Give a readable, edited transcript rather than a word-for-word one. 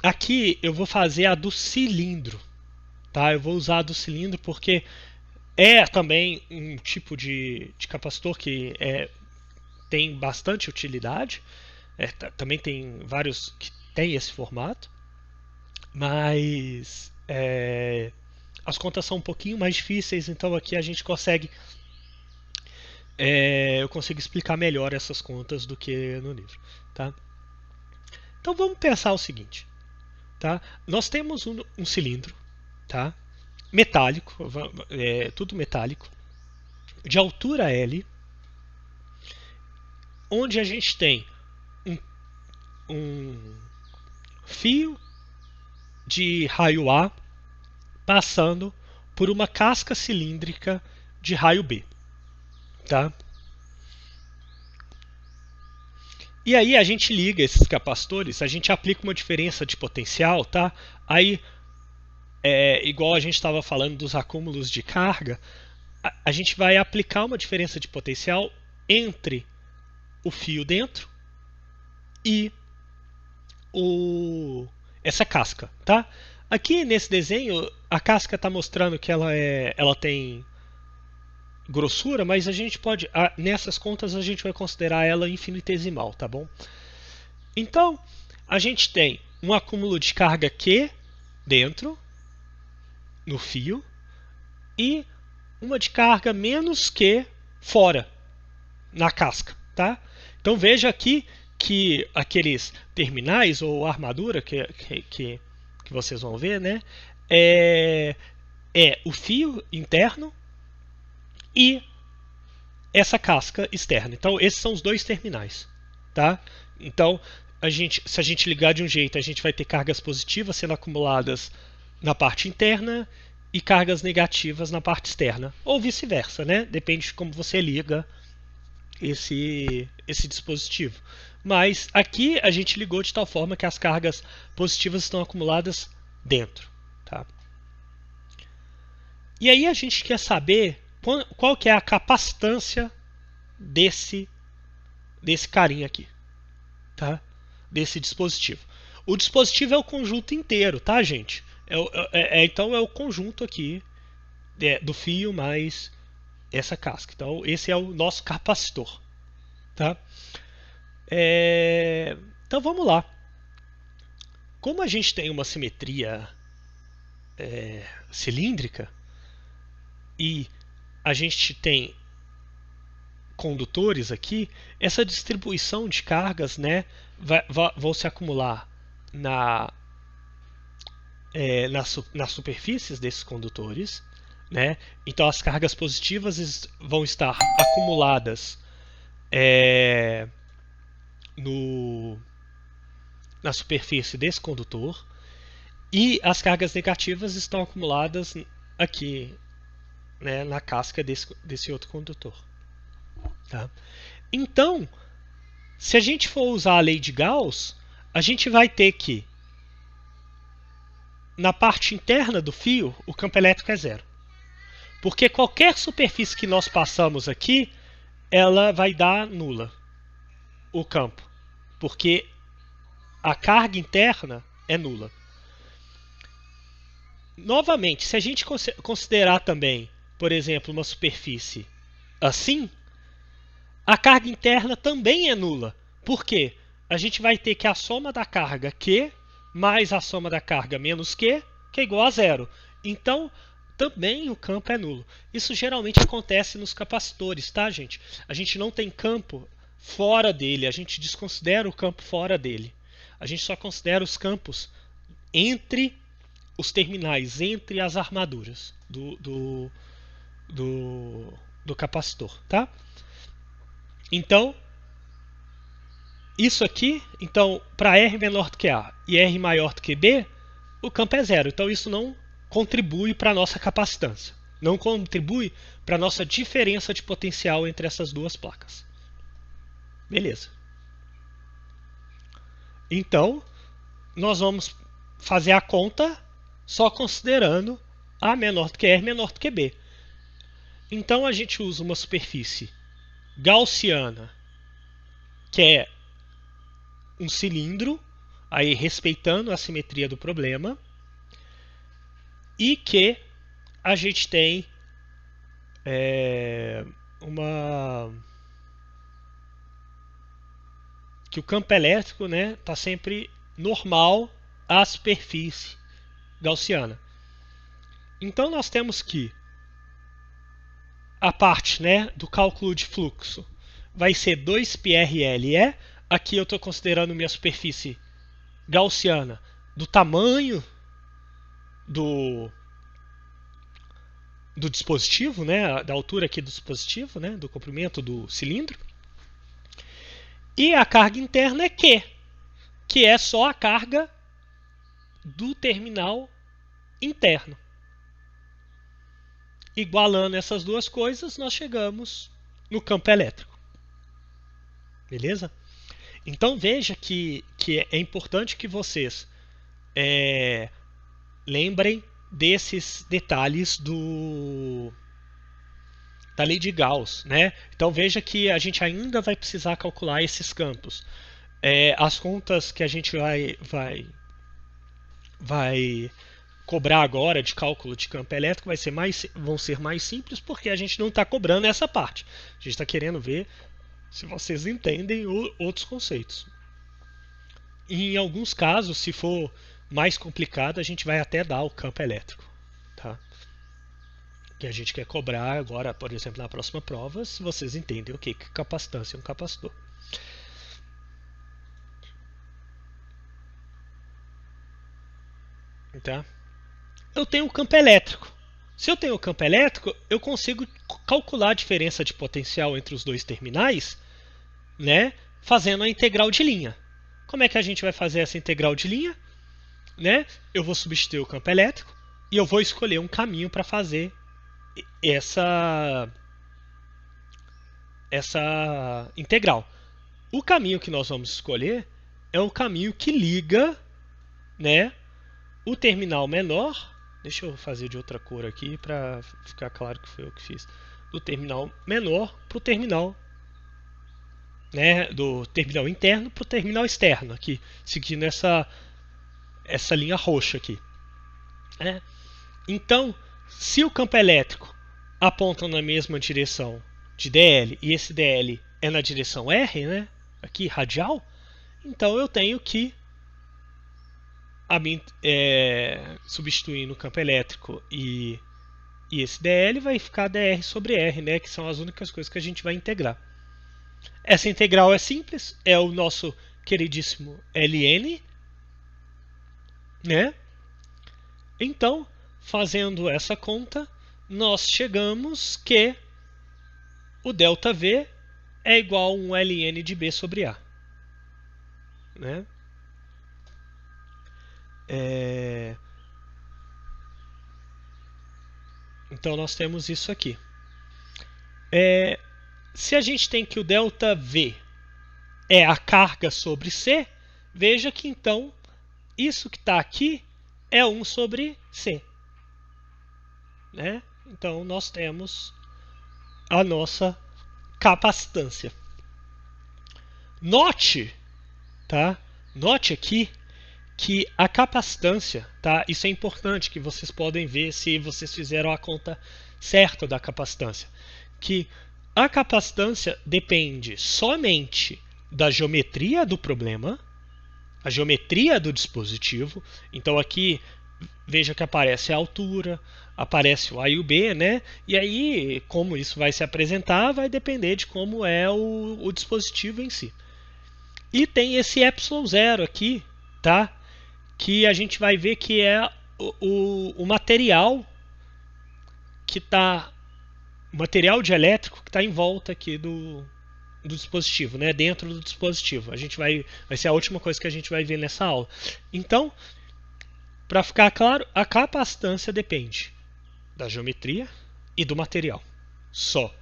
aqui eu vou fazer a do cilindro, tá? Eu vou usar a do cilindro porque é também um tipo de capacitor que tem bastante utilidade. Também tem vários que tem esse formato, mas as contas são um pouquinho mais difíceis, então aqui a gente consegue eu consigo explicar melhor essas contas do que no livro, tá? Então vamos pensar o seguinte, tá? Nós temos um cilindro, tá? Metálico, tudo metálico, de altura L, onde a gente tem um fio de raio A passando por uma casca cilíndrica de raio B, tá? E aí a gente liga esses capacitores, a gente aplica uma diferença de potencial, tá? Aí, igual a gente estava falando dos acúmulos de carga, a gente vai aplicar uma diferença de potencial entre o fio dentro e essa casca, tá? Aqui nesse desenho a casca está mostrando que ela tem grossura, mas a gente pode, nessas contas a gente vai considerar ela infinitesimal, tá bom? Então a gente tem um acúmulo de carga Q dentro no fio e uma de carga menos Q fora na casca, tá? Então veja aqui que aqueles terminais ou armadura que vocês vão ver, né, é o fio interno e essa casca externa. Então esses são os dois terminais, tá? Então se a gente ligar de um jeito, a gente vai ter cargas positivas sendo acumuladas na parte interna e cargas negativas na parte externa, ou vice-versa, né? Depende de como você liga esse dispositivo. Mas aqui a gente ligou de tal forma que as cargas positivas estão acumuladas dentro, tá? E aí a gente quer saber qual que é a capacitância desse carinha aqui, tá? Desse dispositivo. O dispositivo é o conjunto inteiro, tá, gente? Então é o conjunto aqui do fio mais essa casca. Então esse é o nosso capacitor, tá? Então vamos lá. Como a gente tem uma simetria cilíndrica e a gente tem condutores aqui, essa distribuição de cargas, né, vão se acumular nas superfícies desses condutores, né? Então as cargas positivas vão estar acumuladas na superfície desse condutor e as cargas negativas estão acumuladas aqui, né, na casca desse outro condutor, tá? Então, se a gente for usar a lei de Gauss, a gente vai ter que na parte interna do fio o campo elétrico é zero, porque qualquer superfície que nós passamos aqui, ela vai dar nula o campo, porque a carga interna é nula. Novamente, se a gente considerar também, por exemplo, uma superfície assim, a carga interna também é nula. Por quê? A gente vai ter que a soma da carga Q mais a soma da carga menos Q, que é igual a zero. Então, também o campo é nulo. Isso geralmente acontece nos capacitores, tá, gente? A gente não tem campo fora dele, a gente desconsidera o campo fora dele. A gente só considera os campos entre os terminais, entre as armaduras do capacitor, tá? Então, isso aqui, então, para R menor do que A e R maior do que B, o campo é zero. Então isso não contribui para a nossa capacitância. Não contribui para a nossa diferença de potencial entre essas duas placas. Beleza. Então, nós vamos fazer a conta só considerando A menor do que R menor do que B. Então a gente usa uma superfície gaussiana, que é um cilindro, aí respeitando a simetria do problema, e que a gente tem que o campo elétrico, né, está sempre normal à superfície gaussiana. Então nós temos que a parte, né, do cálculo de fluxo vai ser 2πrLE. Aqui eu estou considerando minha superfície gaussiana do tamanho do dispositivo, né, da altura aqui do dispositivo, né, do comprimento do cilindro. E a carga interna é Q, que é só a carga do terminal interno. Igualando essas duas coisas, nós chegamos no campo elétrico. Beleza? Então veja que é importante que vocês lembrem desses detalhes da lei de Gauss, né? Então veja que a gente ainda vai precisar calcular esses campos. As contas que a gente vai cobrar agora de cálculo de campo elétrico vão ser mais simples, porque a gente não está cobrando essa parte. A gente está querendo ver se vocês entendem outros conceitos. E em alguns casos, se for mais complicado, a gente vai até dar o campo elétrico, tá? Que a gente quer cobrar agora, por exemplo, na próxima prova, se vocês entendem o que é capacitância é um capacitor. Tá? Eu tenho o campo elétrico. Se eu tenho o campo elétrico, eu consigo calcular a diferença de potencial entre os dois terminais, né, fazendo a integral de linha. Como é que a gente vai fazer essa integral de linha? Né? Eu vou substituir o campo elétrico e eu vou escolher um caminho para fazer essa integral. O caminho que nós vamos escolher é o caminho que liga, né, o terminal menor. Deixa eu fazer de outra cor aqui para ficar claro que foi eu que fiz. Do terminal menor para o terminal, né, do terminal interno para o terminal externo, aqui, seguindo essa linha roxa aqui. Então, se o campo elétrico aponta na mesma direção de DL e esse DL é na direção R, né, aqui radial, então eu tenho que substituindo o campo elétrico e esse DL vai ficar dr sobre R, né, que são as únicas coisas que a gente vai integrar. Essa integral é simples, é o nosso queridíssimo ln, né? Então, fazendo essa conta, nós chegamos que o ΔV é igual a um ln de B sobre A, né? Então nós temos isso aqui. Se a gente tem que o ΔV é a carga sobre C, veja que então isso que está aqui é 1 sobre C, né? Então nós temos a nossa capacitância. Note, tá? Note aqui que a capacitância, tá? Isso é importante, que vocês podem ver se vocês fizeram a conta certa da capacitância. Que a capacitância depende somente da geometria do problema, a geometria do dispositivo. Então aqui veja que aparece a altura, aparece o A e o B, né? E aí, como isso vai se apresentar, vai depender de como é o dispositivo em si. E tem esse ε0 aqui, tá? Que a gente vai ver que é o material que está, o material dielétrico que está em volta aqui do dispositivo, né? Dentro do dispositivo. Vai ser a última coisa que a gente vai ver nessa aula. Então, para ficar claro, a capacitância depende da geometria e do material. Só.